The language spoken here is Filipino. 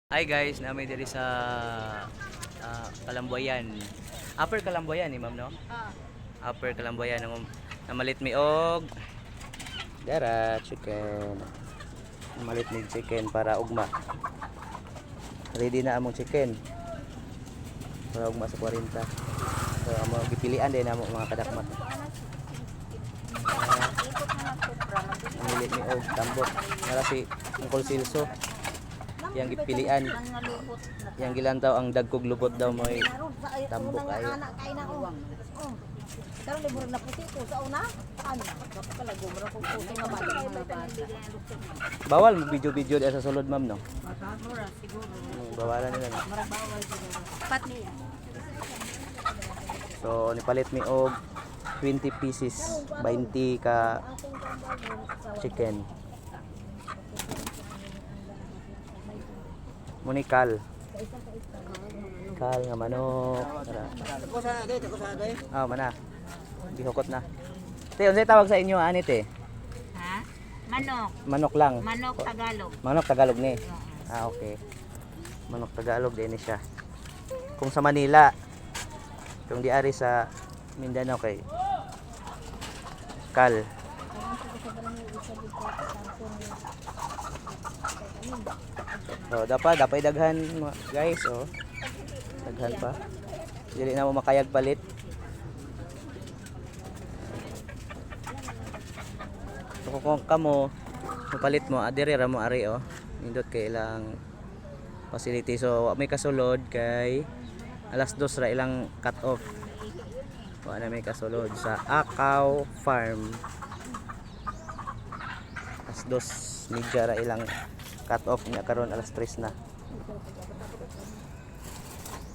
Hi guys, nami diri sa Kalamboyan. Upper Kalamboyan ni ma'am no? Upper Kalamboyan namalit mi og dara chicken. Namalit mi chicken para ugma. Ready na among chicken. Para ugma sa 40. So amo gipilian din namo mga kadakmat. Namalit mi og tambot. Para si Uncle Silso. Yang gipilian yang gilantaw ang dagkog lubot daw mo'y tambok ayo. Karon libur na puti ko sa una. Ano? Pala gumra ko puti nga bata. Bawal mo video-video sa sulod ma'am no? Siguro. Bawalan nila no? Marag bawal siguro. Pat niya. So nipalit mi og 20 pieces, 20 ka chicken. Munikal. Kal nga manok. Mana. Gihukot na. Te, unsay tawag sa inyo ani te? Ha? Manok. Manok lang. Manok Tagalog. Manok Tagalog ni. Okay. Manok Tagalog din ni siya. Kung sa Manila, kung di ari sa Mindanao kay Kal. So, dapat daghan guys, oh. Daghan pa. Dili na mo makayag palit. So, kung kamo palit mo, adire ra mo ari oh. Nindot kay ilang facility. So, may kasulod kay alas 2 ra ilang cut off. Wala na may kasulod sa Akaw Farm. Alas 2 media ra ilang cut off niya karon alas 3 na.